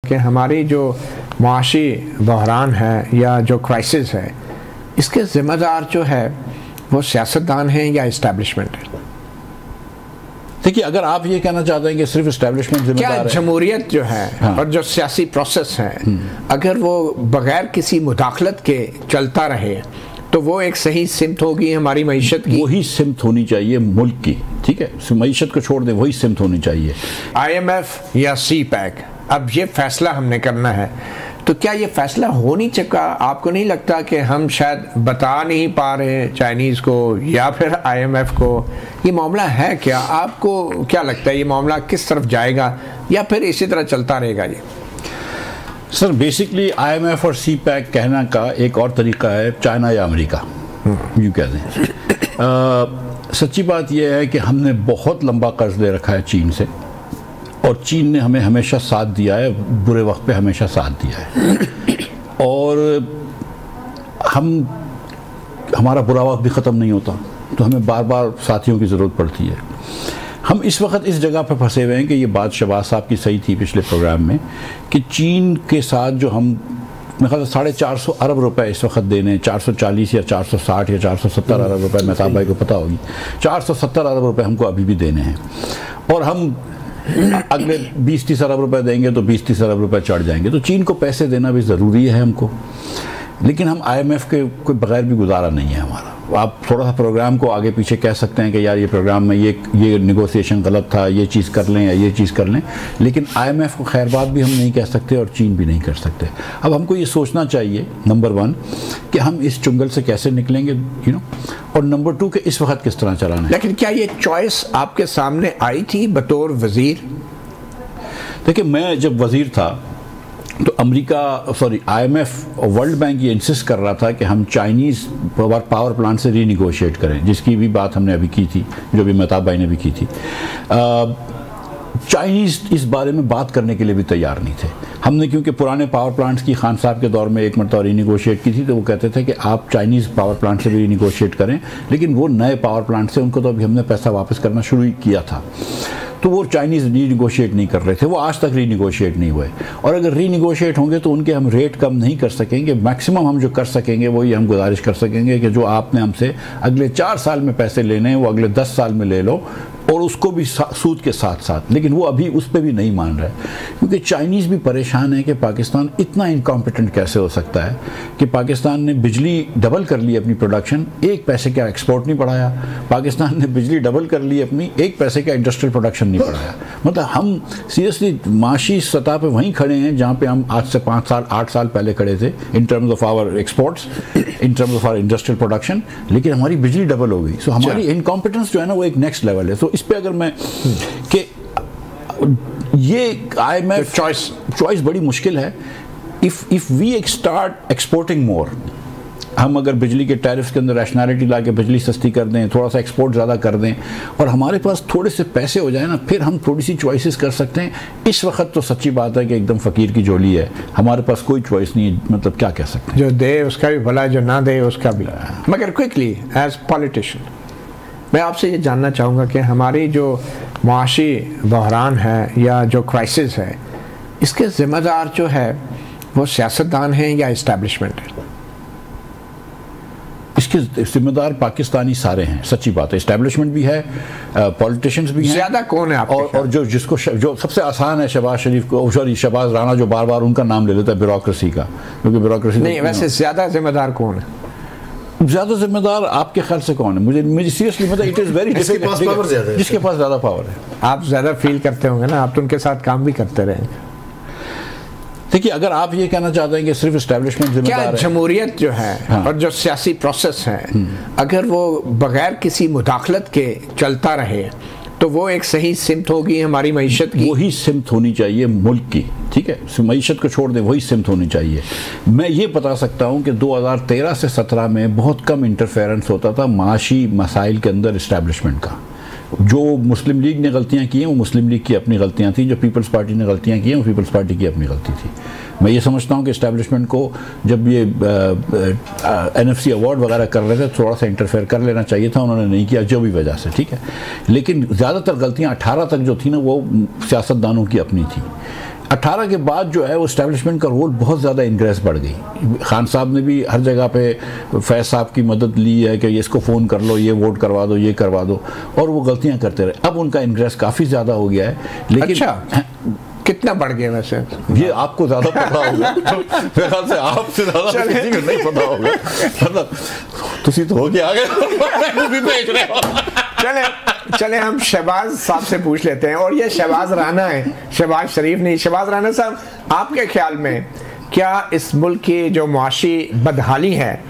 कि हमारी जो मुआशी बहरान है या जो क्राइसिस है, इसके ज़िम्मेदार जो है वो सियासतदान हैं या इस्टेब्लिशमेंट है? देखिए, अगर आप ये कहना चाहते हैं कि सिर्फ इस्टेब्लिशमेंट जिम्मेदार है, जमहूरियत जो है हाँ। और जो सियासी प्रोसेस है, अगर वो बगैर किसी मुदाखलत के चलता रहे तो वो एक सही सिमत होगी हमारी मईशत की? वही सिमत होनी चाहिए मुल्क की, ठीक है, मईशत को छोड़ दें, वही सिमत होनी चाहिए। IMF या CPEC, अब ये फैसला हमने करना है, तो क्या ये फैसला हो नहीं चुका? आपको नहीं लगता कि हम शायद बता नहीं पा रहे चाइनीज़ को या फिर IMF को ये मामला है क्या? आपको क्या लगता है ये मामला किस तरफ जाएगा या फिर इसी तरह चलता रहेगा ये? सर, बेसिकली IMF और CPEC कहना का एक और तरीका है चाइना या अमेरिका, यूँ कहते हैं। सच्ची बात यह है कि हमने बहुत लंबा कर्ज ले रखा है चीन से, और चीन ने हमें हमेशा साथ दिया है, बुरे वक्त पे हमेशा साथ दिया है, और हमारा बुरा वक्त भी ख़त्म नहीं होता, तो हमें बार बार साथियों की ज़रूरत पड़ती है। हम इस वक्त इस जगह पर फंसे हुए हैं कि ये बात शहबाज साहब की सही थी पिछले प्रोग्राम में, कि चीन के साथ जो हम मेरे ख्याल 450 अरब रुपए इस वक्त देने, 440 या 460 या 470 अरब रुपए, मेहताब भाई को पता होगी, 470 अरब रुपए हमको अभी भी देने हैं, और हम अगले 20-30 अरब रुपए देंगे तो 20-30 अरब रुपए चढ़ जाएंगे। तो चीन को पैसे देना भी ज़रूरी है हमको, लेकिन हम IMF के कोई बगैर भी गुजारा नहीं है हमारा। आप थोड़ा सा प्रोग्राम को आगे पीछे कह सकते हैं कि यार ये प्रोग्राम में ये नेगोशिएशन गलत था, ये चीज़ कर लें या ये चीज़ कर लें, लेकिन IMF को खैर बात भी हम नहीं कह सकते और चीन भी नहीं कर सकते। अब हमको ये सोचना चाहिए, नंबर 1, कि हम इस चुंगल से कैसे निकलेंगे, और नंबर 2 कि इस वक्त किस तरह चलाना है। लेकिन क्या ये चॉइस आपके सामने आई थी बतौर वज़ीर? देखिए, मैं जब वज़ीर था तो IMF और वर्ल्ड बैंक ये इंसिस्ट कर रहा था कि हम चाइनीज़ पावर प्लांट से रीनिगोशिएट करें, जिसकी भी बात हमने अभी की थी, जो भी मेहताब भाई ने भी की थी। चाइनीज़ इस बारे में बात करने के लिए भी तैयार नहीं थे। हमने क्योंकि पुराने पावर प्लांट्स की खान साहब के दौर में एक मरतबा रीनिगोशिएट की थी, तो वो कहते थे कि आप चाइनीज़ पावर प्लांट से भी रीनिगोशिएट करें, लेकिन वो नए पावर प्लांट से उनको तो अभी हमने पैसा वापस करना शुरू ही किया था, तो वो चाइनीज़ रीनिगोशिएट नहीं कर रहे थे, वो आज तक रीनिगोशिएट नहीं हुए, और अगर रीनिगोशिएट होंगे तो उनके हम रेट कम नहीं कर सकेंगे। मैक्सिमम हम जो कर सकेंगे वो ये हम गुजारिश कर सकेंगे कि जो आपने हमसे अगले 4 साल में पैसे लेने हैं वो अगले 10 साल में ले लो, और उसको भी सूद के साथ साथ। लेकिन वो अभी उस पर भी नहीं मान रहा है, क्योंकि चाइनीज़ भी परेशान है कि पाकिस्तान इतना इनकॉम्पिटेंट कैसे हो सकता है कि पाकिस्तान ने बिजली डबल कर ली अपनी प्रोडक्शन, 1 पैसे का एक्सपोर्ट नहीं बढ़ाया। पाकिस्तान ने बिजली डबल कर ली अपनी, 1 पैसे का इंडस्ट्रियल प्रोडक्शन नहीं बढ़ाया। मतलब हम सीरियसली माशी सतह पे वहीं खड़े हैं जहाँ पे हम आज से 5 साल 8 साल पहले खड़े थे, in terms of our exports, in terms of our industrial production, लेकिन हमारी बिजली डबल हो गई। सो हमारी इनकॉम्पिटेंस जो है ना वो एक नेक्स्ट लेवल है। तो इस पे अगर मैं कि ये IMF चॉइस बड़ी मुश्किल है। If we start exporting more, हम अगर बिजली के टैरिफ्स के अंदर रैशनैलिटी ला के बिजली सस्ती कर दें, थोड़ा सा एक्सपोर्ट ज़्यादा कर दें, और हमारे पास थोड़े से पैसे हो जाए ना, फिर हम थोड़ी सी चॉइसेस कर सकते हैं। इस वक्त तो सच्ची बात है कि एकदम फ़कीर की झोली है, हमारे पास कोई चॉइस नहीं है। मतलब क्या कह सकते हैं, जो दे उसका भी भला, जो ना दे उसका भी। मगर क्विकली एज पॉलिटिशियन मैं आपसे ये जानना चाहूँगा कि हमारी जो मुआशी बहरान है या जो क्राइसिस है, इसके ज़िम्मेदार जो है वो सियासतदान हैं या इस्टेब्लिशमेंट है? इसके ज़िम्मेदार पाकिस्तानी सारे हैं, सच्ची बात है। इस्टेब्लिशमेंट भी है, पॉलिटिशियंस भी हैं। ज़्यादा कौन है आपके? और जो सबसे आसान है शहबाज शरीफ को, सॉरी शहबाज राणा, जो बार बार उनका नाम ले लेता है ब्यूरोक्रेसी का, क्योंकि ब्यूरोक्रेसी नहीं, वैसे ज़्यादा ज़िम्मेदार कौन है? ज़्यादा जिम्मेदार आपके ख्याल से कौन है? मुझे सीरियसली मतलब इट इज़ वेरी डिफिकल्ट, जिसके पास ज़्यादा पावर है। आप ज़्यादा फील करते होंगे ना, आप तो उनके साथ काम भी करते रहेंगे। देखिए, अगर आप ये कहना चाहते हैं कि सिर्फ इस्टेब्लिशमेंट जिम्मेदार है, जमहूरियत जो है हाँ। और जो सियासी प्रोसेस है, अगर वो बगैर किसी मुदाखलत के चलता रहे तो वो एक सही सिमत होगी हमारी मईशत की? वही सिमत होनी चाहिए मुल्क की, ठीक है, मईशत को छोड़ दें, वही सिमत होनी चाहिए। मैं ये बता सकता हूँ कि 2013 से 17 में बहुत कम इंटरफेरेंस होता था माशी मसाइल के अंदर इस्टेब्लिशमेंट का। जो मुस्लिम लीग ने गलतियां की हैं वो मुस्लिम लीग की अपनी गलतियां थी, जो पीपल्स पार्टी ने गलतियां की हैं वो पीपल्स पार्टी की अपनी गलती थी। मैं ये समझता हूँ कि इस्टेब्लिशमेंट को जब ये NFC अवार्ड वगैरह कर रहे थे थोड़ा सा इंटरफेयर कर लेना चाहिए था, उन्होंने नहीं किया जो भी वजह से, ठीक है। लेकिन ज़्यादातर गलतियाँ 18 तक जो थी ना वो सियासतदानों की अपनी थी। 18 के बाद जो है वो एस्टेब्लिशमेंट का रोल बहुत ज़्यादा इंक्रेस बढ़ गई। खान साहब ने भी हर जगह पे फैज़ साहब की मदद ली है कि इसको फ़ोन कर लो, ये वोट करवा दो, ये करवा दो, और वो गलतियां करते रहे। अब उनका इंक्रेस काफ़ी ज़्यादा हो गया है। लेकिन अच्छा, कितना बढ़ गया वैसे? ये आपको ज़्यादा पता होगा। मेरे ख्याल से आपसे ज़्यादा किसी को नहीं पता होगा। मतलब तुसी तो हो गया चले हम शहबाज साहब से पूछ लेते हैं। और ये शहबाज राना है, शहबाज शरीफ नहीं। शहबाज राना साहब, आपके ख्याल में क्या इस मुल्क की जो मुआशी बदहाली है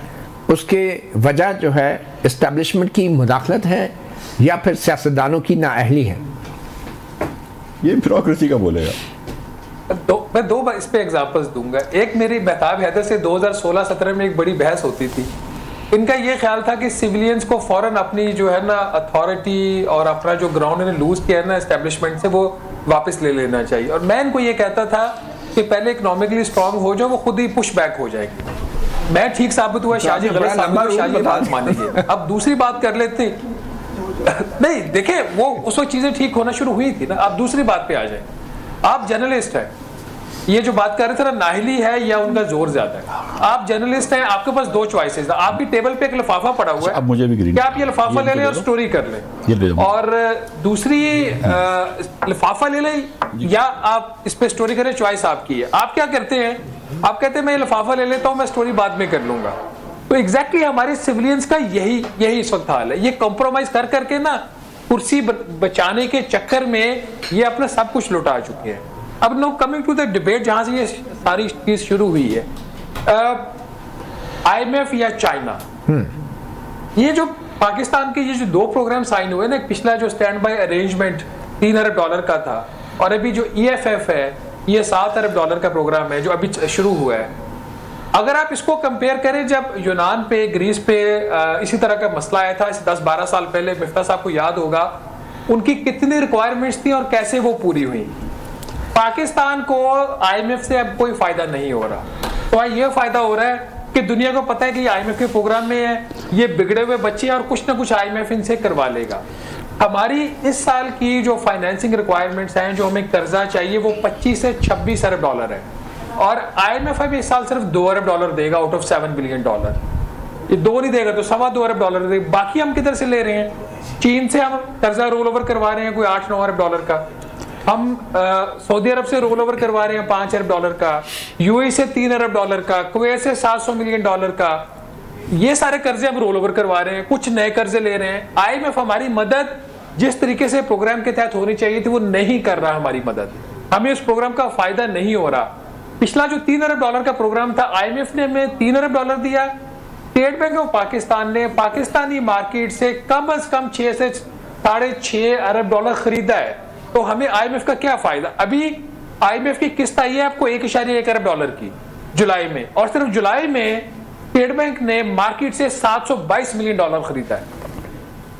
उसके वजह जो है इस्टेब्लिशमेंट की मुदाखलत है या फिर सियासतदानों की नाअहली है? ये ब्यूरोक्रेसी का बोलेगा। मैं दो इस पे एग्जांपल्स दूंगा। एक, मेरी महताब हैदर से 2016-17 में एक बड़ी बहस होती थी। इनका ये ख्याल था कि सिविलियंस को फौरन अपनी जो है ना अथॉरिटी और अपना जो ग्राउंड इन्हें लूज किया है ना एस्टेब्लिशमेंट से, वो वापस ले लेना चाहिए। और मैं इनको ये कहता था कि पहले इकोनॉमिकली स्ट्रांग हो जाओ, वो खुद ही पुश बैक हो जाएगी। मैं ठीक साबित हुआ, शाहजी गलत साबित हुआ, शाहजी बात मानेंगे। अब दूसरी बात कर लेते नहीं, देखे वो उस वक्त चीजें ठीक होना शुरू हुई थी ना। आप दूसरी बात पे आ जाए। आप जर्नलिस्ट हैं, ये जो बात कर रहे थे ना, नाहली है या उनका जोर ज्यादा है। आप जर्नलिस्ट हैं, आपके पास दो चॉइसेस है। आपकी टेबल पे एक लिफाफा पड़ा हुआ है, अब मुझे भी क्या आप ये लिफाफा ले लें और स्टोरी कर लें, और दूसरी लिफाफा ले लें या आप इस पे स्टोरी करें, चॉइस आपकी है। आप क्या करते हैं? आप कहते हैं मैं ये लिफाफा ले लेता हूं, मैं स्टोरी बाद में कर लूंगा। तो एग्जैक्टली हमारे सिविलियंस का यही इस वक्त हाल है। ये कॉम्प्रोमाइज कर करके ना कुर्सी बचाने के चक्कर में ये अपना सब कुछ लुटा चुके हैं। अब now coming to the debate जहां से ये सारी चीज शुरू हुई है, IMF या चाइना, ये जो पाकिस्तान के ये जो दो प्रोग्राम साइन हुए ना, पिछला जो स्टैंड बाय अरेंजमेंट $3 अरब का था, और अभी जो EFF है ये $7 अरब का प्रोग्राम है जो अभी शुरू हुआ है। अगर आप इसको कंपेयर करें, जब यूनान पे, ग्रीस पे इसी तरह का मसला आया था इस 10-12 साल पहले, मिफ्ता साहब को याद होगा उनकी कितनी रिक्वायरमेंट्स थी और कैसे वो पूरी हुई। पाकिस्तान को IMF से अब कोई फायदा नहीं हो रहा। तो ये फायदा हो रहा है कि दुनिया को पता है कि ये IMF के प्रोग्राम में है, ये बिगड़े हुए बच्चे और कुछ ना कुछ IMF इनसे करवा लेगा। हमारी इस साल की जो फाइनेंसिंग रिक्वायरमेंट्स हैं, जो हमें कर्जा चाहिए, वो 25 से 26 अरब डॉलर है, और IMF अभी इस साल सिर्फ $2 अरब देगा आउट ऑफ $7 बिलियन। ये 2 नहीं देगा तो $2.25 अरब देगा। बाकी हम किधर से ले रहे हैं? चीन से हम कर्जा रोल ओवर करवा रहे हैं कोई $8-9 अरब का, हम सऊदी अरब से रोल ओवर करवा रहे हैं $5 अरब का, UAE से $3 अरब का, कुवैत से $700 मिलियन का। ये सारे कर्जे हम रोल ओवर करवा रहे हैं, कुछ नए कर्जे ले रहे हैं। IMF हमारी मदद जिस तरीके से प्रोग्राम के तहत होनी चाहिए थी वो नहीं कर रहा हमारी मदद, हमें उस प्रोग्राम का फायदा नहीं हो रहा। पिछला जो $3 अरब का प्रोग्राम था, IMF ने हमें $3 अरब दिया, स्टेट बैंक ऑफ पाकिस्तान ने पाकिस्तानी मार्केट से कम 6 से $6.5 अरब खरीदा है। तो हमें IMF का क्या फायदा? अभी IMF की किस्त आई है आपको $1.1 अरब की जुलाई में, और सिर्फ जुलाई में स्टेट बैंक ने मार्केट से $722 मिलियन खरीदा है।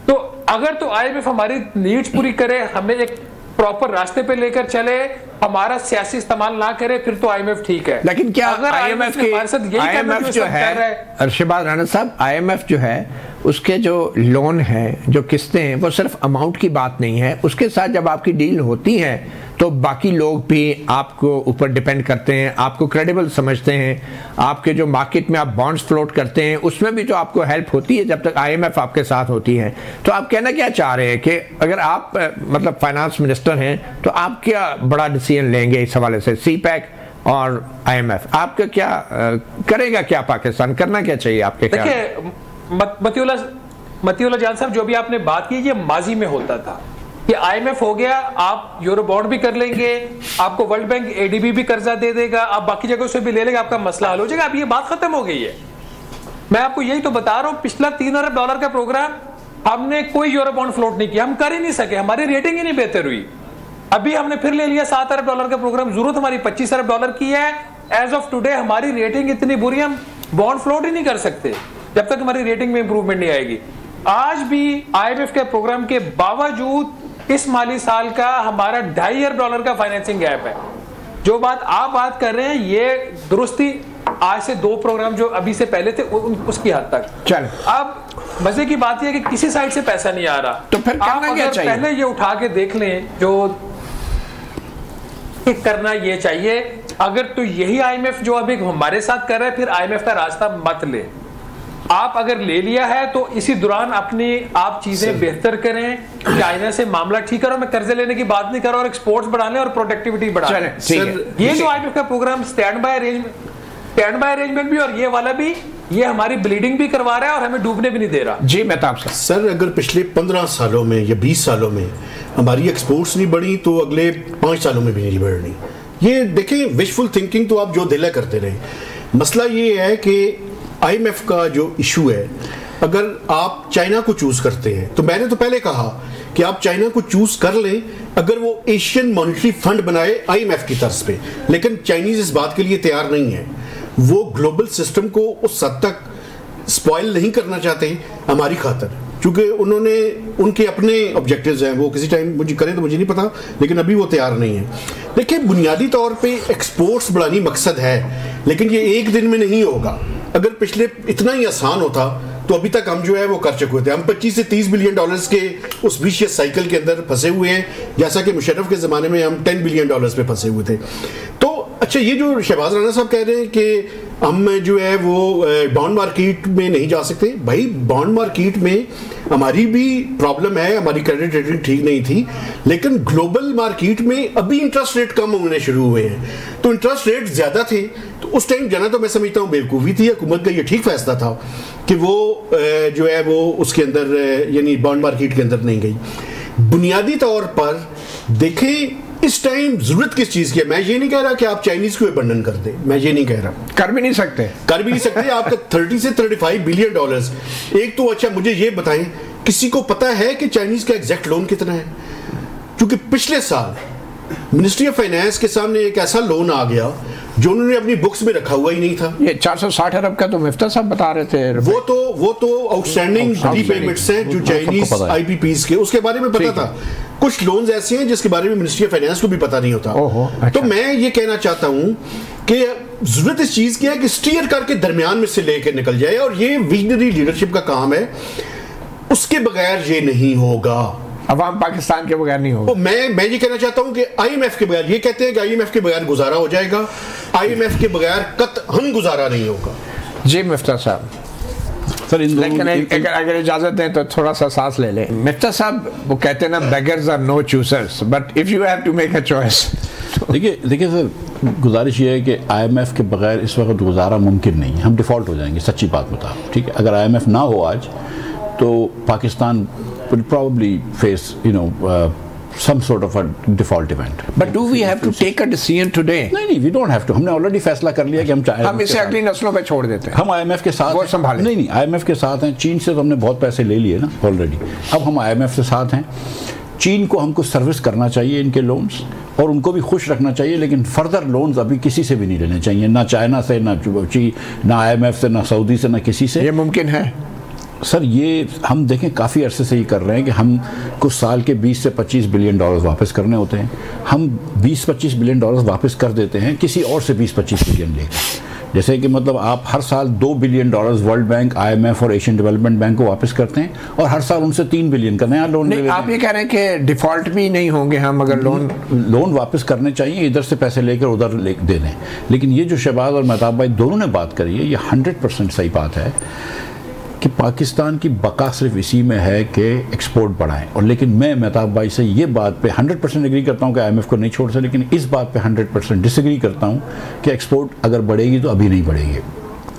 तो अगर तो IMF हमारी नीड्स पूरी करे, हमें एक प्रॉपर रास्ते पे लेकर चले, हमारा सियासी इस्तेमाल ना करे, फिर तो IMF ठीक है। लेकिन क्या अगर IMF जो है, अरशद राणा साहब, IMF जो है उसके जो लोन है, जो किस्तें हैं, वो सिर्फ अमाउंट की बात नहीं है। उसके साथ जब आपकी डील होती है तो बाकी लोग भी आपको ऊपर डिपेंड करते हैं, आपको क्रेडिबल समझते हैं। आपके जो मार्केट में आप बॉन्ड्स फ्लोट करते हैं उसमें भी जो आपको हेल्प होती है जब तक IMF आपके साथ होती है। तो आप कहना क्या चाह रहे हैं कि अगर आप मतलब फाइनेंस मिनिस्टर हैं तो आप क्या बड़ा डिसीजन लेंगे इस हवाले से? CPEC और IMF आपका क्या करेगा? क्या पाकिस्तान करना क्या चाहिए आपके ख्याल? देखिए मतीउल्लाह जान साहब, जो भी आपने बात की ये माजी में होता था कि IMF हो गया, आप यूरो बॉन्ड भी कर लेंगे, आपको वर्ल्ड बैंक ADB भी कर्जा दे देगा, आप बाकी जगह से भी ले लेंगे, आपका मसला हल हो जाएगा। अब ये बात खत्म हो गई है। मैं आपको यही तो बता रहा हूं, पिछला $3 अरब का प्रोग्राम हमने कोई यूरो बॉन्ड फ्लोट नहीं किया, हम कर ही नहीं सके, हमारी रेटिंग ही नहीं बेहतर हुई। अभी हमने फिर ले लिया $7 अरब का प्रोग्राम, जरूरत हमारी $25 अरब की है। एज ऑफ टुडे हमारी रेटिंग इतनी बुरी, हम बॉन्ड फ्लोट ही नहीं कर सकते जब तक हमारी रेटिंग में इंप्रूवमेंट नहीं आएगी। आज भी IMF के प्रोग्राम के बावजूद इस माली साल का हमारा $2.5 अरब का फाइनेंसिंग गैप है। जो बात आप बात कर रहे हैं ये दुरुस्ती आज से 2 प्रोग्राम जो अभी से पहले थे उसकी हद तक। चल, अब मजे की बात यह है कि किसी साइड से पैसा नहीं आ रहा, तो फिर आप अगर पहले ये उठा के देख लें जो कि करना ये चाहिए। अगर तो यही IMF जो अभी हमारे साथ कर रहा है, फिर IMF का रास्ता मत ले। आप अगर ले लिया है तो इसी दौरान अपनी आप चीजें बेहतर करें, चाइना से मामला ठीक करो। मैं कर्जे लेने की बात नहीं कर रहा, और एक्सपोर्ट्स बढ़ा लें और प्रोडक्टिविटी बढ़ा लें। ये जो IMF का प्रोग्राम स्टैंड बाय अरेंजमेंट भी और ये वाला भी, ये हमारी ब्लीडिंग भी करवा रहा है और हमें डूबने भी नहीं दे रहा। जी मेहताब साहब। सर अगर पिछले 15 सालों में या 20 सालों में हमारी एक्सपोर्ट्स नहीं बढ़ी तो अगले 5 सालों में भी नहीं बढ़नी। ये देखें, विशफुल थिंकिंग तो आप जो दिला करते रहे। मसला ये है कि IMF का जो इशू है, अगर आप चाइना को चूज करते हैं तो मैंने तो पहले कहा कि आप चाइना को चूज कर लें अगर वो एशियन मॉनेटरी फंड बनाए IMF की तर्ज पे, लेकिन चाइनीज इस बात के लिए तैयार नहीं है। वो ग्लोबल सिस्टम को उस हद तक स्पॉइल नहीं करना चाहते हमारी खातिर, क्योंकि उन्होंने उनके अपने ऑब्जेक्टिव्स हैं। वो किसी टाइम मुझे करें तो मुझे नहीं पता, लेकिन अभी वो तैयार नहीं है। देखिए, बुनियादी तौर पे एक्सपोर्ट्स बढ़ानी मकसद है, लेकिन ये एक दिन में नहीं होगा। अगर पिछले इतना ही आसान होता तो अभी तक हम जो है वो कर चुके थे। हम 25 से 30 बिलियन डॉलर्स के उस विशियस साइकिल के अंदर फंसे हुए हैं, जैसा कि मुशर्रफ के ज़माने में हम 10 बिलियन डॉलर्स पे फंसे हुए थे। तो अच्छा, ये जो शहबाज राणा साहब कह रहे हैं कि हम जो है वो बॉन्ड मार्केट में नहीं जा सकते, भाई बॉन्ड मार्केट में हमारी भी प्रॉब्लम है, हमारी क्रेडिट रेटिंग ठीक नहीं थी, लेकिन ग्लोबल मार्केट में अभी इंटरेस्ट रेट कम होने शुरू हुए हैं। तो इंटरेस्ट रेट ज्यादा थे तो उस टाइम जाना तो मैं समझता हूँ बेवकूफ़ी थी। हुकूमत का ये ठीक फैसला था कि वो जो है वो उसके अंदर यानी बॉन्ड मार्केट के अंदर नहीं गई। बुनियादी तौर पर देखें, इस टाइम जरूरत किस चीज की है। मैं ये नहीं कह रहा कि आप चाइनीज को अबंडन कर दें, मैं ये नहीं कह रहा, कर भी नहीं सकते आपका 30 से 35 बिलियन डॉलर्स एक तो। अच्छा मुझे ये बताएं, किसी को पता है कि चाइनीज का एग्जैक्ट लोन कितना है? क्योंकि पिछले साल मिनिस्ट्री ऑफ फाइनेंस के सामने एक ऐसा लोन आ गया जो उन्होंने अपनी बुक्स में रखा हुआ ही नहीं था। ये 460 अरब का तो मिफ्ता साहब बता रहे थे। वो तो आउटस्टैंडिंग रीपेमेंट्स हैं जो चाइनीज IPPs के, उसके बारे में पता था। कुछ लोन्स ऐसे हैं जिसके बारे में मिनिस्ट्री ऑफ फाइनेंस को भी पता नहीं होता। अच्छा। तो मैं ये कहना चाहता हूं कि जरूरत इस चीज की है कि स्टीयर करके दरमियान में से लेकर निकल जाए, और ये विजनरी लीडरशिप का काम है। उसके बगैर ये नहीं होगा। अवाम पाकिस्तान के बगैर नहीं होगा। तो मैं ये कहना चाहता हूं कि IMF के बगैर, ये कहते हैं कि IMF के बगैर गुजारा हो जाएगा, IMF के बगैर कतई गुजारा नहीं होगा। जी मिफ्ता साहब। सर लेकिन अगर इजाजत दें तो थोड़ा सा सांस ले लें। मिफ्ता साहब वो कहते हैं ना, beggars are no choosers, but if you have to make a choice. देखिए सर, गुजारिश ये है कि IMF के बगैर इस वक्त गुजारा मुमकिन नहीं है। हम डिफ़ॉल्ट हो जाएंगे, सच्ची बात बताओ, ठीक है। अगर IMF ना हो आज तो Pakistan will probably face some sort of a default event. But do we have to take a decision today? नहीं, we don't have to. हमने already फैसला कर लिया कि हम इसे अगली नस्लों पे छोड़ देते हैं। हम IMF के साथ हैं। नहीं, IMF के साथ हैं। चीन से तो हमने बहुत पैसे ले लिए ना ऑलरेडी। अब हम IMF से साथ हैं। चीन को हमको सर्विस करना चाहिए इनके लोन्स, और उनको भी खुश रखना चाहिए, लेकिन फर्दर लोन्स अभी किसी से भी नहीं लेने चाहिए, ना चाइना से, ना IMF से, ना सऊदी से, ना किसी से। ये मुमकिन है सर? ये हम देखें काफ़ी अरसे से ही कर रहे हैं कि हम कुछ साल के 20 से 25 बिलियन डॉलर वापस करने होते हैं। हम 20-25 बिलियन डॉलर वापस कर देते हैं किसी और से 20-25 बिलियन लेकर। जैसे कि मतलब आप हर साल 2 billion dollars world bank, IMF और एशियन डेवलपमेंट बैंक को वापस करते हैं, और हर साल उनसे 3 बिलियन का नया लोन ले लेते हैं। आप ये कह रहे हैं कि डिफॉल्ट भी नहीं होंगे हम अगर लोन वापस करने चाहिए, इधर से पैसे लेकर उधर दे दें। लेकिन ये जो शहबाज और मेहताब भाई दोनों ने बात करी है, ये 100% सही बात है कि पाकिस्तान की बका सिर्फ इसी में है कि एक्सपोर्ट बढ़ाएं। और लेकिन मैं मेहताब भाई से ये बात पे 100% एग्री करता हूँ कि IMF को नहीं छोड़ सकते, लेकिन इस बात पे 100% डिसएग्री करता हूँ कि एक्सपोर्ट अगर बढ़ेगी तो अभी नहीं बढ़ेगी।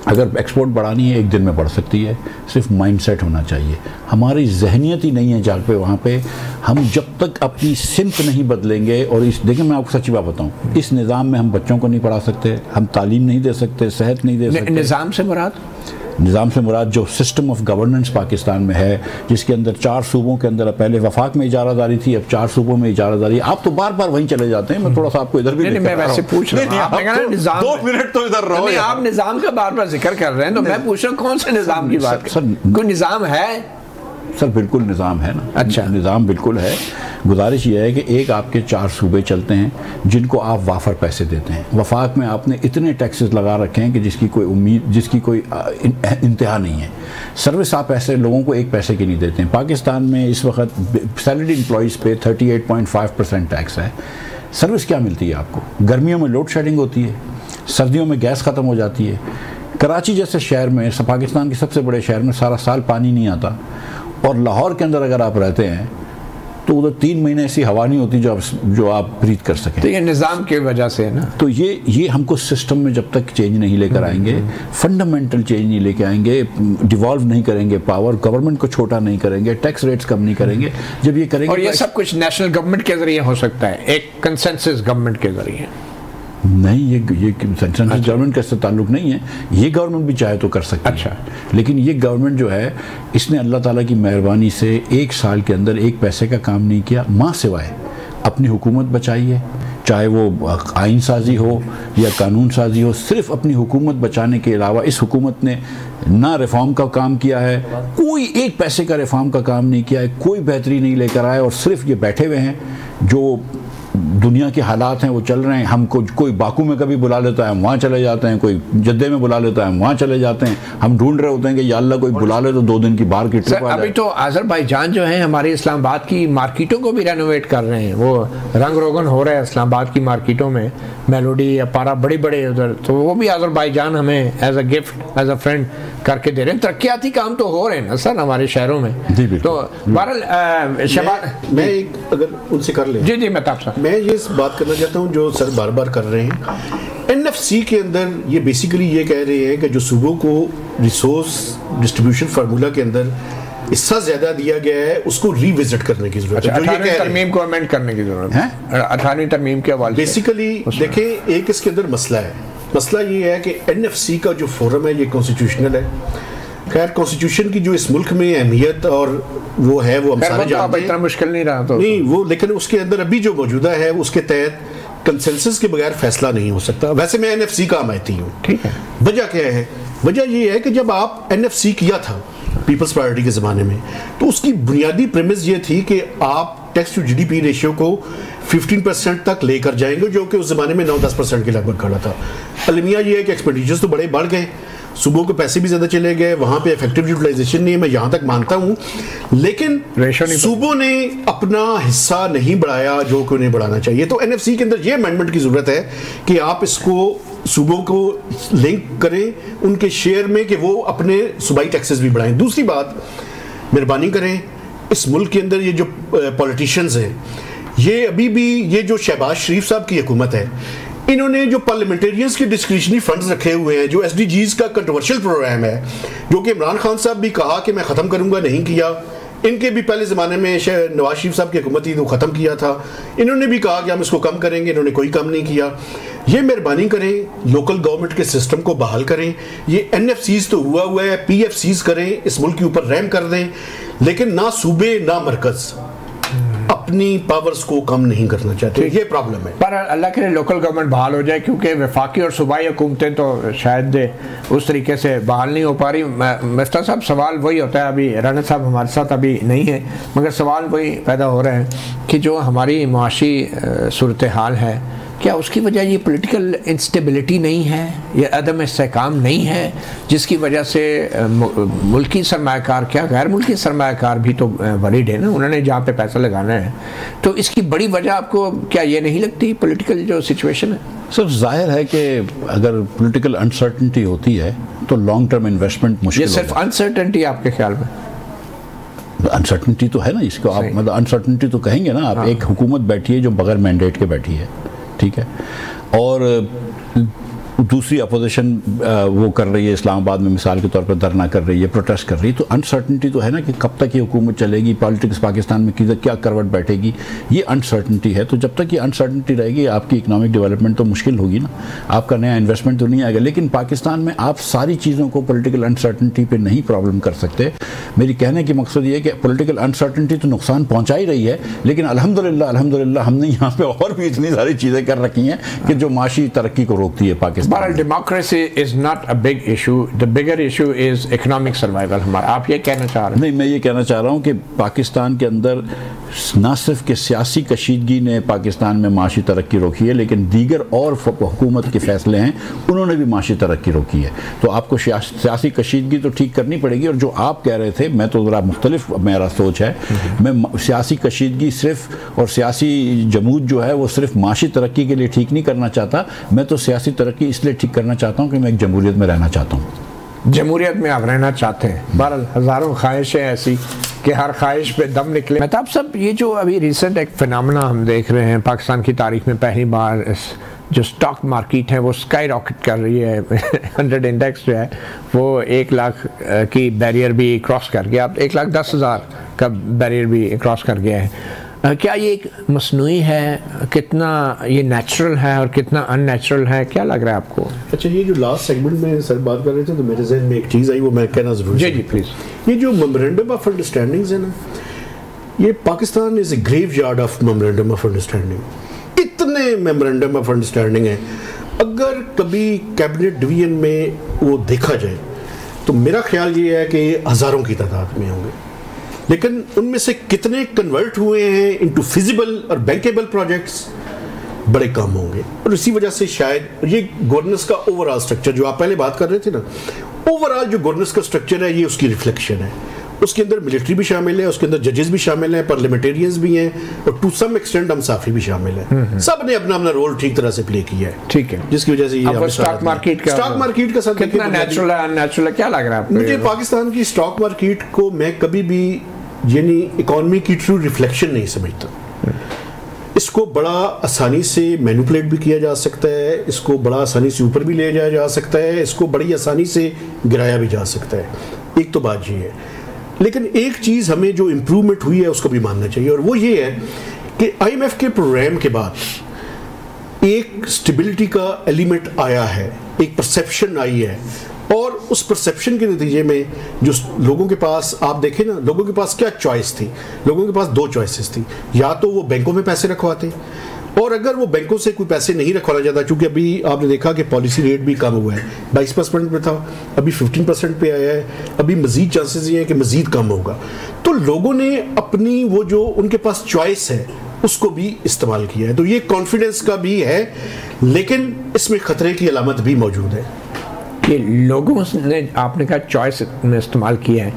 अगर एक्सपोर्ट बढ़ानी है एक दिन में बढ़ सकती है, सिर्फ माइंडसेट होना चाहिए। हमारी जहनियत ही नहीं है जहाँ पे वहाँ पे हम जब तक अपनी सिमत नहीं बदलेंगे। और इस देखिए, मैं आपको सच्ची बात बताऊँ, इस निज़ाम में हम बच्चों को नहीं पढ़ा सकते, हम तालीम नहीं दे सकते, सेहत नहीं दे सकते। निज़ाम से मुराद जो सिस्टम ऑफ गवर्नेंस पाकिस्तान में है, जिसके अंदर 4 सूबों के अंदर, पहले वफाक में इजारादारी थी, अब 4 सूबों में इजारादारी। आप तो बार बार वहीं चले जाते हैं। मैं थोड़ा सा आपको इधर भी मैं वैसे पूछ रहा हूं, 2 मिनट तो इधर रहो। आप निज़ाम का बार बार जिक्र कर रहे हैं, तो मैं पूछ रहा हूँ कौन से निज़ाम की बात? कोई निज़ाम है सर? बिल्कुल निज़ाम है ना। अच्छा, निज़ाम बिल्कुल है। गुजारिश ये है कि एक आपके 4 सूबे चलते हैं जिनको आप वाफर पैसे देते हैं। वफाक में आपने इतने टैक्सेस लगा रखे हैं कि जिसकी कोई इंतहा नहीं है। सर्विस आप ऐसे लोगों को 1 पैसे की नहीं देते हैं। पाकिस्तान में इस वक्त सैलरी एम्प्लॉइज़ पे 38.5% टैक्स है। सर्विस क्या मिलती है आपको? गर्मियों में लोड शेडिंग होती है, सर्दियों में गैस ख़त्म हो जाती है। कराची जैसे शहर में, पाकिस्तान के सबसे बड़े शहर में सारा साल पानी नहीं आता, और लाहौर के अंदर अगर आप रहते हैं तो उधर 3 महीने ऐसी हवा नहीं होती जो आप ब्रीथ कर सकें। तो ये निज़ाम की वजह से है ना। तो ये हमको सिस्टम में जब तक चेंज नहीं लेकर आएंगे, फंडामेंटल चेंज नहीं लेके आएंगे, डिवॉल्व नहीं करेंगे पावर, गवर्नमेंट को छोटा नहीं करेंगे, टैक्स रेट्स कम नहीं करेंगे, जब ये करेंगे। और ये सब कुछ नेशनल गवर्नमेंट के जरिए हो सकता है, एक कंसेंसस गवर्नमेंट के जरिए नहीं। ये सेंट्रल गवर्नमेंट का इससे ताल्लुक नहीं है, ये गवर्नमेंट भी चाहे तो कर सकती है। अच्छा, लेकिन ये गवर्नमेंट जो है, इसने अल्लाह ताला की मेहरबानी से 1 साल के अंदर 1 पैसे का काम नहीं किया, माँ सिवाय अपनी हुकूमत बचाई है। चाहे वो आइन साजी हो या कानून साजी हो, सिर्फ अपनी हुकूमत बचाने के अलावा इस हुकूमत ने ना रिफॉर्म का काम किया है, कोई 1 पैसे का रिफॉर्म का काम नहीं किया है, कोई बेहतरी नहीं लेकर आए, और सिर्फ ये बैठे हुए हैं। जो दुनिया के हालात हैं वो चल रहे हैं, हमको कोई बाकू में कभी बुला लेता है हम वहाँ चले जाते हैं, कोई जद्दे में बुला लेता है हम वहाँ चले जाते हैं, हम ढूंढ रहे होते हैं कि या अल्लाह कोई बुला ले तो 2 दिन की बाहर की ट्रिप आ जाए। अभी तो अज़रबैजान जो है हमारे इस्लामाबाद की मार्केटों को भी रेनोवेट कर रहे हैं, वो रंग रोगन हो रहा है इस्लामाबाद की मार्केटों में, मेलोडी या पारा बड़े बड़े उधर, तो वो भी अज़रबैजान हमें as a gift, as a friend करके दे रहे हैं। तरक्याती काम तो हो रहे हैं ना सर हमारे शहरों में। तो बहरहाल शबाब मैं एक अगर उनसे कर ले। जी मैं ताब मैं ये बात करना चाहता हूँ जो सर बार बार कर रहे हैं, एनएफसी के अंदर ये बेसिकली ये कह रहे हैं कि जो सूबों को रिसोर्स डिस्ट्रीब्यूशन फार्मूला के अंदर हिस्सा ज्यादा दिया गया है उसको रिविजिट करने की जरूरत है। जो ये कह तरमीम को अमेंड करने की जरूरत है, 18वीं तरमीम के हवाले से। बेसिकली देखें, एक इसके अंदर मसला है। मसला ये है कि एनएफसी का जो फोरम है ये कॉन्स्टिट्यूशनल है। खैर कॉन्स्टिट्यूशन की जो इस मुल्क में अहमियत और वो है वो हम सारे जानते हैं, इतना मुश्किल नहीं रहा तो नहीं वो, लेकिन उसके अंदर अभी जो मौजूदा है उसके तहत कंसेंसस के बगैर फैसला नहीं हो सकता। वैसे मैं एनएफसी का हमायती हूँ, ठीक है। वजह क्या है? वजह ये है कि जब आप एनएफसी किया था पीपल्स पार्टी के ज़माने में, तो उसकी बुनियादी प्रेमिस ये थी कि आप टैक्स टू जीडीपी रेशियो को 15% तक लेकर जाएंगे, जो कि उस ज़माने में 9-10% के लगभग खड़ा था। अलमिया ये है कि एक्सपेंडिचर्स तो बड़े बढ़ गए, सूबों के पैसे भी ज़्यादा चले गए, वहाँ पे इफेक्टिव यूटिलाइजेशन नहीं है, मैं यहाँ तक मानता हूँ, लेकिन सूबों ने अपना हिस्सा नहीं बढ़ाया जो कि उन्हें बढ़ाना चाहिए। तो एनएफसी के अंदर ये अमेंडमेंट की ज़रूरत है कि आप इसको सूबों को लिंक करें उनके शेयर में कि वो अपने सूबाई टैक्सेस भी बढ़ाएं। दूसरी बात, मेहरबानी करें, इस मुल्क के अंदर ये जो पॉलिटिशियंस हैं, ये अभी भी ये जो शहबाज शरीफ साहब की हुकूमत है, इन्होंने जो पार्लियामेंटेरियंस के डिस्क्रिशनरी फंड्स रखे हुए हैं, जो एसडीजीज का कंट्रोवर्शियल प्रोग्राम है, जो कि इमरान खान साहब भी कहा कि मैं ख़त्म करूंगा, नहीं किया। इनके भी पहले ज़माने में नवाज शरीफ साहब की हुकूमत थी तो ख़त्म किया था, इन्होंने भी कहा कि हम इसको कम करेंगे, इन्होंने कोई कम नहीं किया। ये मेहरबानी करें, लोकल गवर्नमेंट के सिस्टम को बहाल करें। ये एनएफसीज तो हुआ है, पीएफसीज करें, इस मुल्क के ऊपर रहम कर दें, लेकिन ना सूबे ना मरकज़ अपनी पावर्स को कम नहीं करना चाहते। ये प्रॉब्लम है। पर अल्लाह करे लोकल गवर्नमेंट बहाल हो जाए, क्योंकि वफाकी और सूबाई हुकूमतें तो शायद उस तरीके से बहाल नहीं हो पा रही। मिफ्ता साहब, सवाल वही होता है, अभी राना साहब हमारे साथ अभी नहीं है, मगर सवाल वही पैदा हो रहा है कि जो हमारी माशी सूरत हाल है, क्या उसकी वजह ये पॉलिटिकल इंस्टेबिलिटी नहीं है, ये अदम इस्तेहकाम नहीं है, जिसकी वजह से मुल्की सरमायाकार क्या गैर मुल्की सरमायाकार भी तो वरीड है ना, उन्होंने जहाँ पे पैसा लगाना है। तो इसकी बड़ी वजह आपको क्या ये नहीं लगती पॉलिटिकल जो सिचुएशन है? सर जाहिर है कि अगर पॉलिटिकल अनसर्टेनिटी होती है तो लॉन्ग टर्म इन्वेस्टमेंट मुश्किल। ये सिर्फ अनसर्टेनिटी आपके ख्याल में? अनसर्टेनिटी तो है ना, इसको आप मतलब अनसर्टेनिटी तो कहेंगे ना आप। हाँ। एक हुकूमत बैठी है जो बगैर मैंडेट के बैठी है, ठीक है, और दूसरी अपोजिशन वो कर रही है, इस्लामाबाद में मिसाल के तौर पर धरना कर रही है, प्रोटेस्ट कर रही है, तो अनसर्टेनिटी तो है ना कि कब तक ये हुकूमत चलेगी, पॉलिटिक्स पाकिस्तान में किधर क्या करवट बैठेगी, ये अनसर्टेनिटी है। तो जब तक ये अनसर्टेनिटी रहेगी आपकी इकोनॉमिक डेवलपमेंट तो मुश्किल होगी ना, आपका नया इन्वेस्टमेंट तो नहीं आएगा। लेकिन पाकिस्तान में आप सारी चीज़ों को पॉलिटिकल अनसर्टेनिटी पर नहीं प्रॉब्लम कर सकते। मेरी कहने की मकसद ये है कि पॉलिटिकल अनसर्टेनिटी तो नुकसान पहुँचा ही रही है, लेकिन अल्हम्दुलिल्लाह हमने यहाँ पर और भी इतनी सारी चीज़ें कर रखी हैं कि जो माशी तरक्की को रोकती है Pakistan. Democracy is not a big issue, the bigger issue is economic survival हमारा। आप ये कहना चाह रहे हैं? नहीं, मैं ये कहना चाह रहा हूँ कि पाकिस्तान के अंदर ना सिर्फ कि सियासी कशीदगी ने पाकिस्तान में माशी तरक्की रोकी है, लेकिन दीगर और हुकूमत के फैसले हैं उन्होंने भी माशी तरक्की रोकी है। तो आपको सियासी कशीदगी तो ठीक करनी पड़ेगी। और जो आप कह रहे थे, मैं तो ज़रा मुख्तलिफ मेरा सोच है। मैं सियासी कशीदगी सिर्फ और सियासी जमूद जो है वो सिर्फ माशी तरक्की के लिए ठीक नहीं करना चाहता। मैं तो सियासी तरक्की इसलिए ठीक करना चाहता हूँ कि मैं एक जमहूरियत में रहना चाहता हूँ। जमहूरियत में आप रहना चाहते हैं। बहरहाल हज़ारों ख्वाहिशें ऐसी कि हर ख्वाहिश पे दम निकले। मेहताब साहब, ये जो अभी रिसेंट एक फिनोमेना हम देख रहे हैं, पाकिस्तान की तारीख में पहली बार जो स्टॉक मार्केट है वो स्काई रॉकेट कर रही है। 100 इंडेक्स जो है वो 1 लाख की बैरियर भी क्रॉस कर गया, अब 1,10,000 का बैरियर भी क्रॉस कर गया है। क्या ये एक मसनूई है, कितना ये नेचुरल है और कितना अननेचुरल है, क्या लग रहा है आपको? अच्छा, ये जो लास्ट सेगमेंट में सर बात कर रहे थे तो मेरे जहन में एक चीज़ आई, वो मैं कहना ज़रूरी। जी जी प्लीज़। ये जो मेमोरेंडम ऑफ अंडरस्टैंडिंग्स है ना, ये Pakistan is a graveyard of memorandum of understanding. इतने मेमोरेंडम ऑफ अंडरस्टैंडिंग है, अगर कभी कैबिनेट डिवीजन में वो देखा जाए तो मेरा ख्याल ये है कि हज़ारों की तादाद में होंगे, लेकिन उनमें से कितने कन्वर्ट हुए हैं इनटू फिजिबल और बैंकेबल प्रोजेक्ट्स, बड़े कम होंगे। और इसी वजह से शायद ये गवर्नेंस का ओवरऑल स्ट्रक्चर जो आप पहले बात कर रहे थे ना, ओवरऑल जो गवर्नेंस का स्ट्रक्चर है ये उसकी रिफ्लेक्शन है। उसके अंदर मिलिट्री भी शामिल है, उसके अंदर जजेस भी शामिल हैं, पार्लियामेंटेरियंस भी हैं, और टू सम एक्सटेंट हम साफी भी शामिल हैं। सब ने अपना अपना रोल ठीक तरह से प्ले किया है। ठीक है, जिसकी वजह से ये स्टॉक मार्केट का सब कितना नेचुरल है अननेचुरल है, क्या लग रहा है आपको? मुझे पाकिस्तान की स्टॉक मार्केट को मैं कभी भी यानी इकॉनमी की ट्रू रिफ्लेक्शन नहीं समझता। इसको बड़ा आसानी से मैनिपुलेट भी किया जा सकता है, इसको बड़ा आसानी से ऊपर भी ले जाया जा सकता है, इसको बड़ी आसानी से गिराया भी जा सकता है। एक तो बात ये है, लेकिन एक चीज़ हमें जो इम्प्रूवमेंट हुई है उसको भी मानना चाहिए, और वो ये है कि IMF के प्रोग्राम के बाद एक स्टेबिलिटी का एलिमेंट आया है, एक परसेप्शन आई है, और उस परसेप्शन के नतीजे में जो लोगों के पास, आप देखें ना, लोगों के पास क्या चॉइस थी। लोगों के पास 2 चॉइसेस थी, या तो वो बैंकों में पैसे रखवाते, और अगर वो बैंकों से कोई पैसे नहीं रखवाना चाहता, क्योंकि अभी आपने देखा कि पॉलिसी रेट भी कम हुआ है, 22% पे था, अभी 15% पे आया है, अभी मजीद चांसेस ये हैं कि मजीद कम होगा। तो लोगों ने अपनी वो जो उनके पास चॉइस है उसको भी इस्तेमाल किया है। तो ये कॉन्फिडेंस का भी है, लेकिन इसमें खतरे की अलामत भी मौजूद है। ये लोगों ने, आपने कहा चॉइस में इस्तेमाल किया है,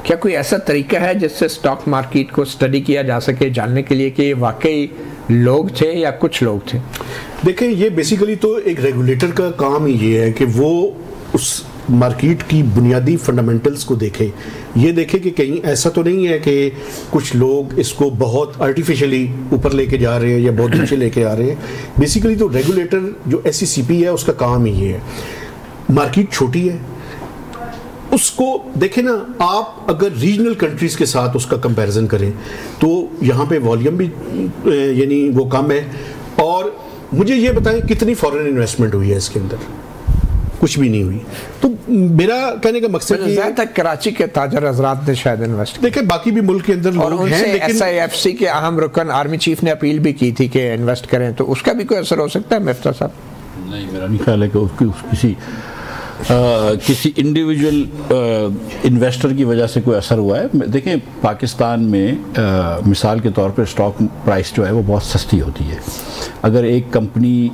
क्या कोई ऐसा तरीका है जिससे स्टॉक मार्केट को स्टडी किया जा सके, जानने के लिए कि ये वाकई लोग थे या कुछ लोग थे? देखें, ये बेसिकली तो एक रेगुलेटर का काम ही ये है कि वो उस मार्केट की बुनियादी फंडामेंटल्स को देखे, ये देखे कि कहीं ऐसा तो नहीं है कि कुछ लोग इसको बहुत आर्टिफिशियली ऊपर लेके जा रहे हैं या बहुत नीचे लेके आ रहे हैं। बेसिकली तो रेगुलेटर जो SECP है उसका काम ही ये है। मार्केट छोटी है, उसको देखें ना आप, अगर रीजनल कंट्रीज के साथ उसका कंपैरिजन करें तो यहाँ पे वॉल्यूम भी यानी वो कम है। और मुझे ये बताएं कितनी फॉरेन इन्वेस्टमेंट हुई है इसके अंदर? कुछ भी नहीं हुई। तो मेरा कहने का मकसद ये है, कराची के ताजर हजरात ने शायद इन्वेस्ट, देखें बाकी भी मुल्क के अंदर लोग हैं, लेकिन SIFC के अहम रुकन आर्मी चीफ ने अपील भी की थी कि इन्वेस्ट करें, तो उसका भी कोई असर हो सकता है मिफ्ता साहब? नहीं, मेरा नहीं ख्याल है कि किसी इंडिविजुअल इन्वेस्टर की वजह से कोई असर हुआ है। देखें, पाकिस्तान में मिसाल के तौर पर स्टॉक प्राइस जो है वो बहुत सस्ती होती है। अगर एक कंपनी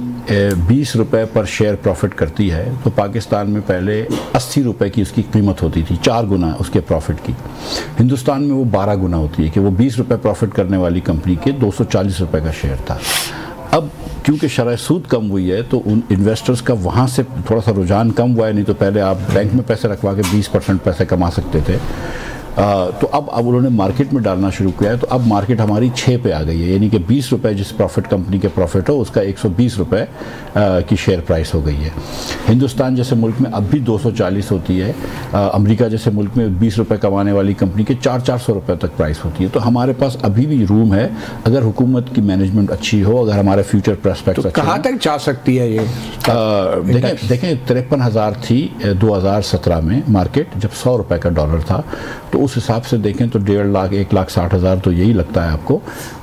20 रुपए पर शेयर प्रॉफिट करती है तो पाकिस्तान में पहले 80 रुपए की उसकी कीमत होती थी, 4 गुना उसके प्रॉफिट की। हिंदुस्तान में वो 12 गुना होती है कि वो 20 रुपए प्रॉफिट करने वाली कंपनी के 240 रुपए का शेयर था। अब क्योंकि शरह सूद कम हुई है तो उन इन्वेस्टर्स का वहाँ से थोड़ा सा रुझान कम हुआ है। नहीं तो पहले आप बैंक में पैसे रखवा के 20% पैसे कमा सकते थे। तो अब उन्होंने मार्केट में डालना शुरू किया है। तो अब मार्केट हमारी 6 पे आ गई है, यानी कि 20 रुपये जिस प्रॉफिट कंपनी के प्रॉफिट हो उसका 120 रुपये की शेयर प्राइस हो गई है। हिंदुस्तान जैसे मुल्क में अब भी 240 होती है। अमेरिका जैसे मुल्क में 20 रुपये कमाने वाली कंपनी के 400 रुपये तक प्राइस होती है। तो हमारे पास अभी भी रूम है, अगर हुकूमत की मैनेजमेंट अच्छी हो, अगर हमारे फ्यूचर प्रोस्पेक्ट्स तो कहाँ तक जा सकती है ये? देखें 53,000 थी 2017 में मार्केट, जब 100 रुपये का डॉलर था। तो उस हिसाब से देखें तो 1.5 लाख 1,60,000 तो यही लगता है आपको।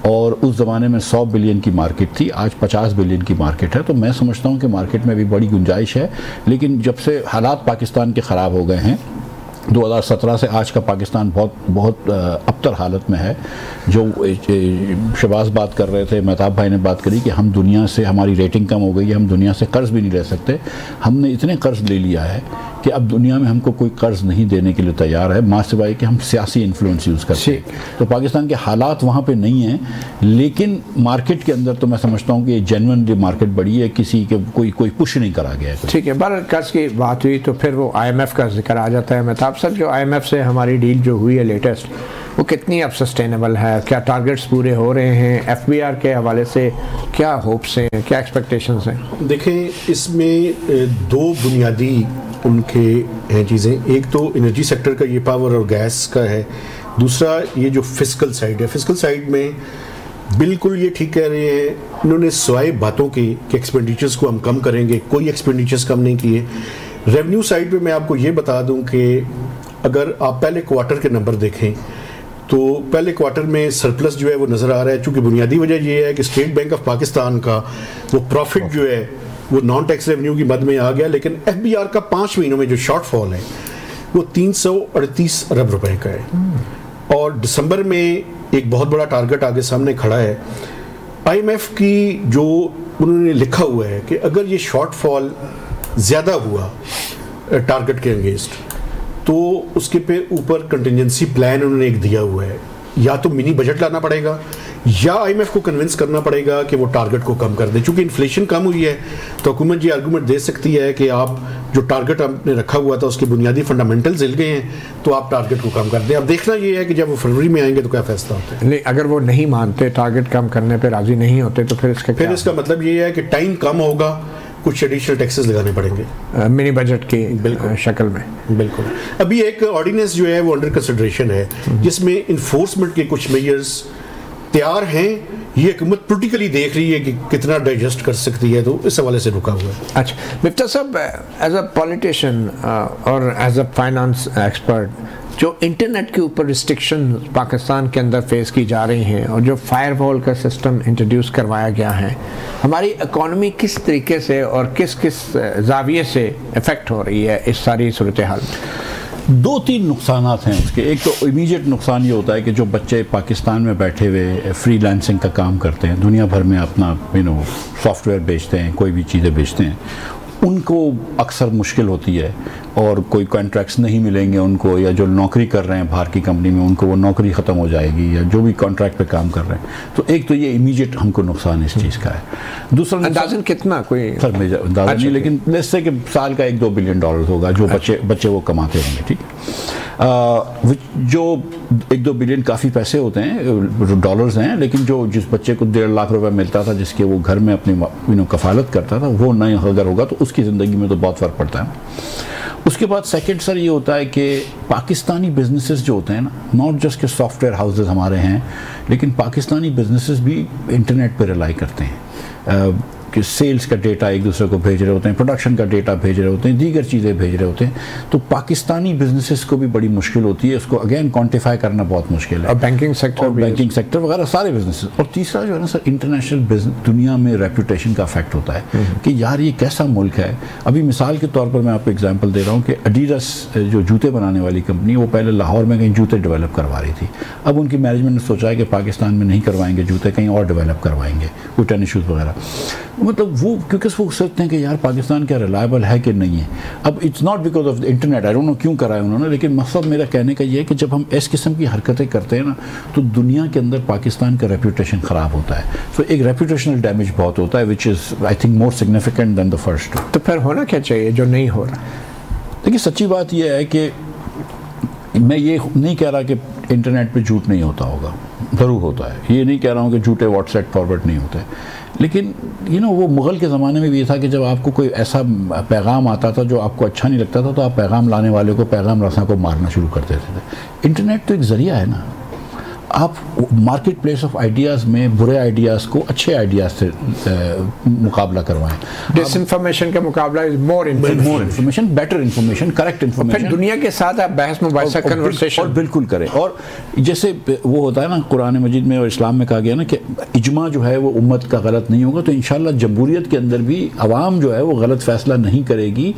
और उस ज़माने में 100 बिलियन की मार्केट थी, आज 50 बिलियन की मार्केट है। तो मैं समझता हूँ कि मार्केट में भी बड़ी गुंजाइश है। लेकिन जब से हालात पाकिस्तान के ख़राब हो गए हैं, 2017 से आज का पाकिस्तान बहुत अबतर हालत में है। जो शहबाज बात कर रहे थे, महताब भाई ने बात करी कि हम दुनिया से, हमारी रेटिंग कम हो गई है, हम दुनिया से कर्ज़ भी नहीं ले सकते। हमने इतने कर्ज़ ले लिया है कि अब दुनिया में हमको कोई कर्ज़ नहीं देने के लिए तैयार है, माँ सिवाय कि हम सियासी इन्फ्लुएंस यूज़ करते हैं। तो पाकिस्तान के हालात वहाँ पे नहीं हैं, लेकिन मार्केट के अंदर तो मैं समझता हूँ कि ये जेन्युइन जो मार्केट बड़ी है, किसी के कोई पुश नहीं करा गया है। ठीक है, पर कर्ज़ की बात हुई तो फिर वो IMF का जिक्र आ जाता है। महताब साहब, जो IMF से हमारी डील जो हुई है लेटेस्ट, वो कितनी अब सस्टेनेबल है? क्या टारगेट्स पूरे हो रहे हैं? FBR के हवाले से क्या होप्स हैं, क्या एक्सपेक्टेशंस हैं? देखें, इसमें दो बुनियादी उनके हैं चीज़ें। एक तो एनर्जी सेक्टर का ये पावर और गैस का है, दूसरा ये जो फिस्कल साइड है। फिस्कल साइड में बिल्कुल ये ठीक कह रहे हैं इन्होंने, सिवाय बातों के कि एक्सपेंडिचर्स को हम कम करेंगे, कोई एक्सपेंडिचर्स कम नहीं किए। रेवेन्यू साइड पे मैं आपको ये बता दूं कि अगर आप पहले क्वार्टर के नंबर देखें तो पहले क्वार्टर में सरप्लस जो है वो नज़र आ रहा है। चूँकि बुनियादी वजह ये है कि स्टेट बैंक ऑफ पाकिस्तान का वो प्रॉफिट जो है वो नॉन टैक्स रेवेन्यू की मद में आ गया, लेकिन FBR का 5 महीनों में जो शॉर्टफॉल है वो 338 अरब रुपए का है। और दिसंबर में एक बहुत बड़ा टारगेट आगे सामने खड़ा है। IMF की जो उन्होंने लिखा हुआ है कि अगर ये शॉर्टफॉल ज़्यादा हुआ टारगेट के अगेंस्ट, तो उसके पे ऊपर कंटिजेंसी प्लान उन्होंने एक दिया हुआ है। या तो मिनी बजट लाना पड़ेगा या IMF को कन्विंस करना पड़ेगा कि वो टारगेट को कम कर दे। चूंकि इन्फ्लेशन कम हुई है तो हुकूमत ये आर्गूमेंट दे सकती है कि आप जो टारगेट आपने रखा हुआ था उसके बुनियादी फंडामेंटल्स हिल गए हैं, तो आप टारगेट को कम कर दें। अब देखना ये है कि जब वो फरवरी में आएंगे तो क्या फैसला होता है। नहीं, अगर वो नहीं मानते, टारगेट कम करने पर राजी नहीं होते, तो फिर इसका मतलब ये है कि टाइम कम होगा, कुछ एडिशनल टैक्सेस लगाने पड़ेंगे मिनी बजट की शक्ल में। बिल्कुल। अभी एक ऑर्डिनेंस जो है वो अंडर कंसिडरेशन है, जिसमें इन्फोर्समेंट के कुछ मेजर्स तैयार हैं। ये हुकूमत पोलिटिकली देख रही है कि कितना डाइजेस्ट कर सकती है, तो इस हवाले से रुका हुआ है। अच्छा मिफ्ता साहब, एज अ पॉलिटिशियन और एज अ फाइनेंस एक्सपर्ट, जो इंटरनेट के ऊपर रिस्ट्रिक्शन पाकिस्तान के अंदर फेस की जा रही हैं और जो फायरवॉल का सिस्टम इंट्रोड्यूस करवाया गया है, हमारी इकॉनमी किस तरीके से और किस जाविये से इफ़ेक्ट हो रही है इस सारी सूरत हाल में? 2-3 नुकसानात हैं उसके। एक तो इमीडिएट नुकसान ये होता है कि जो बच्चे पाकिस्तान में बैठे हुए फ्रीलांसिंग का काम करते हैं, दुनिया भर में अपना सॉफ्टवेयर बेचते हैं, कोई भी चीज़ें बेचते हैं, उनको अक्सर मुश्किल होती है और कोई कॉन्ट्रैक्ट्स नहीं मिलेंगे उनको, या जो नौकरी कर रहे हैं बाहर की कंपनी में उनको वो नौकरी ख़त्म हो जाएगी, या जो भी कॉन्ट्रैक्ट पे काम कर रहे हैं। तो एक तो ये इमीडिएट हमको नुकसान इस चीज़ का है। दूसरा अंदाज़न कितना, कोई सर मेजर अंदाज़ा नहीं, लेकिन जैसे कि साल का $1-2 बिलियन होगा जो बच्चे वो कमाते होंगे। ठीक है, जो 1-2 बिलियन काफ़ी पैसे होते हैं, डॉलर्स हैं, लेकिन जिस बच्चे को 1.5 लाख रुपए मिलता था, जिसके वो घर में अपनी कफालत करता था, वो नहीं अगर होगा तो उसकी ज़िंदगी में तो बहुत फ़र्क पड़ता है। उसके बाद सेकंड सर ये होता है कि पाकिस्तानी बिजनेसेस जो होते हैं ना, नॉट जस्ट के सॉफ्टवेयर हाउसेस हमारे हैं, लेकिन पाकिस्तानी बिजनेसेस भी इंटरनेट पर रिलाई करते हैं कि सेल्स का डेटा एक दूसरे को भेज रहे होते हैं, प्रोडक्शन का डेटा भेज रहे होते हैं, दीगर चीज़ें भेज रहे होते हैं। तो पाकिस्तानी बिजनेसेस को भी बड़ी मुश्किल होती है, उसको अगेन क्वांटिफाई करना बहुत मुश्किल है। और बैंकिंग सेक्टर वगैरह सारे बिजनेसेस। और तीसरा जो है ना सर, इंटरनेशनल दुनिया में रेपुटेशन का इफेक्ट होता है कि यार ये कैसा मुल्क है। अभी मिसाल के तौर पर मैं आपको एग्जाम्पल दे रहा हूँ कि एडिडास जो जूते बनाने वाली कंपनी, वो पहले लाहौर में कहीं जूते डेवलप करवा रही थी। अब उनकी मैनेजमेंट ने सोचा है कि पाकिस्तान में नहीं करवाएंगे जूते, कहीं और डेवलप करवाएंगे, कोई टेनिस शूज़ वगैरह। मतलब वो क्योंकि वो सोचते हैं कि यार पाकिस्तान क्या रिलायबल है कि नहीं है। अब it's not because of the internet, I don't know क्यों करा है उन्होंने, लेकिन मकसद मेरा कहने का ये है कि जब हम इस किस्म की हरकतें करते हैं ना, तो दुनिया के अंदर पाकिस्तान का रेपुटेशन ख़राब होता है। तो एक रेपुटेशनल डैमेज बहुत होता है, which is I think more significant than the first. तो फिर होना क्या चाहिए जो नहीं हो रहा? देखिए सच्ची बात यह है कि मैं ये नहीं कह रहा कि इंटरनेट पे झूठ नहीं होता होगा, ज़रूर होता है। ये नहीं कह रहा हूँ कि झूठे व्हाट्सएप फॉरवर्ड नहीं होते, लेकिन वो मुग़ल के ज़माने में भी ये था कि जब आपको कोई ऐसा पैगाम आता था जो आपको अच्छा नहीं लगता था, तो आप पैगाम लाने वाले को, पैगाम रसा को मारना शुरू कर देते थे। इंटरनेट तो एक ज़रिया है ना, आप मार्केट प्लेस ऑफ आइडियाज़ में बुरे आइडियाज़ को अच्छे आइडियाज़ से मुकाबला करवाएं। डिसइंफॉर्मेशन का मुकाबला is more information, better information, correct information. फिर दुनिया के साथ आप बहस मुबाहिसा कन्वर्सेशन और बिल्कुल करें। और जैसे वो होता है ना, कुरान मजीद में और इस्लाम में कहा गया ना कि इजमा जो है वो उम्मत का गलत नहीं होगा, तो इंशाल्लाह जमहूरियत के अंदर भी अवाम जो है वो गलत फैसला नहीं करेगी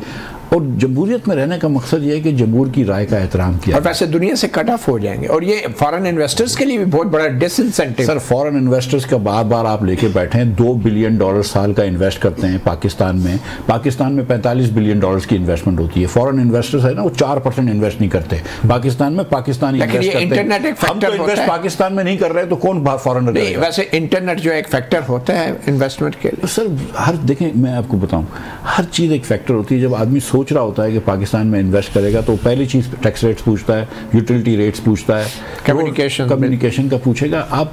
और जमहूरियत में रहने का मकसद ये है कि जमहूर की राय का एहतराम किया। और वैसे दुनिया से कट ऑफ हो जाएंगे, और ये फॉरेन इन्वेस्टर्स के लिए भी बहुत बड़ा डिसइंसेंटिव। सर फॉरेन इन्वेस्टर्स का बार बार आप लेके बैठे हैं, $2 बिलियन साल का इन्वेस्ट करते हैं पाकिस्तान में 45 बिलियन डॉलर्स की इन्वेस्टमेंट होती है। फॉरेन इन्वेस्टर्स है ना, वो 4% इन्वेस्ट नहीं करते पाकिस्तान में, पाकिस्तानी इन्वेस्ट करते हैं। हम तो इन्वेस्ट पाकिस्तान में नहीं कर रहे, तो कौन फॉरेनर करेगा? वैसे इंटरनेट जो एक फैक्टर होता है इन्वेस्टमेंट के लिए। सर हर देखें, मैं आपको बताऊं, हर चीज़ एक फैक्टर होती है। जब आदमी सोच रहा होता है कि पाकिस्तान में इन्वेस्ट करेगा तो पहली चीज़ टैक्स रेट्स पूछता है, यूटिलिटी रेट्स पूछता है, कम्युनिकेशन का पूछेगा। आप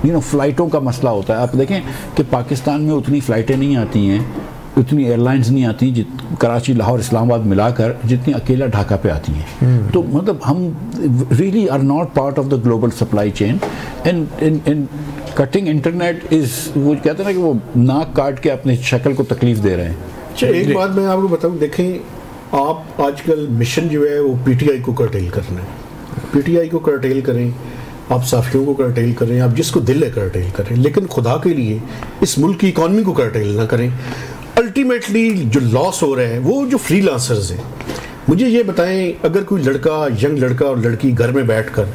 फ्लाइटों का मसला होता है। आप देखें कि पाकिस्तान में उतनी फ़्लाइटें नहीं आती हैं, उतनी एयरलाइंस नहीं आती कराची, लाहौर, इस्लामाबाद मिलाकर जितनी अकेला ढाका पे आती हैं। तो मतलब हम really are not part of the global supply chain, and cutting internet is, वो कहते हैं ना कि वो नाक काट के अपनी शक्ल को तकलीफ दे रहे हैं। एक बात मैं आपको बताऊं, देखें आप आजकल मिशन जो है वो पीटीआई को कर्टेल करना है। पीटीआई को कर्टेल करें, आप साफियों को कर्टेल करें, आप जिसको दिल है कर्टेल करें, लेकिन खुदा के लिए इस मुल्क की इकॉनमी को कर्टेल ना करें। अल्टीमेटली जो लॉस हो रहा है वो जो फ्रीलांसर्स हैं, मुझे ये बताएं, अगर कोई लड़का, यंग लड़का और लड़की घर में बैठकर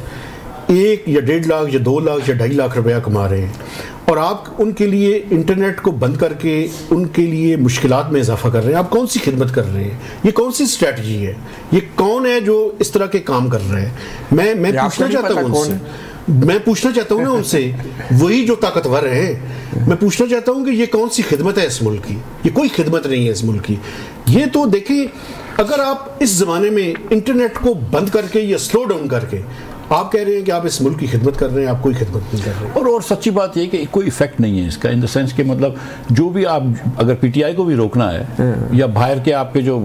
1 या 1.5 लाख या 2 लाख या 2.5 लाख रुपया कमा रहे हैं, और आप उनके लिए इंटरनेट को बंद करके उनके लिए मुश्किलात में इजाफा कर रहे हैं, आप कौन सी खिदमत कर रहे हैं? ये कौन सी स्ट्रेटजी है? ये कौन है जो इस तरह के काम कर रहे हैं? मैं पूछना चाहता हूँ उनसे, मैं पूछना चाहता हूँ ना उनसे, वही जो ताकतवर है, मैं पूछना चाहता हूँ कि ये कौन सी खिदमत है इस मुल्क की? ये कोई खिदमत नहीं है इस मुल्क की। ये तो देखें, अगर आप इस ज़माने में इंटरनेट को बंद करके या स्लो डाउन करके आप कह रहे हैं कि आप इस मुल्क की खिदमत कर रहे हैं, आप कोई खिदमत नहीं कर रहे। और सच्ची बात यह कि कोई इफेक्ट नहीं है इसका, इन द सेंस कि मतलब जो भी आप, अगर पीटीआई को भी रोकना है या बाहर के आपके जो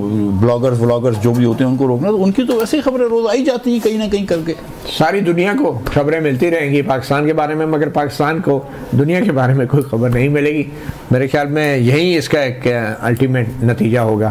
ब्लॉगर्स जो भी होते हैं उनको रोकना, तो उनकी तो वैसे ही खबरें रोज आई जाती हैं कहीं ना कहीं करके। सारी दुनिया को खबरें मिलती रहेंगी पाकिस्तान के बारे में, मगर पाकिस्तान को दुनिया के बारे में कोई खबर नहीं मिलेगी। मेरे ख्याल में यही इसका एक अल्टीमेट नतीजा होगा।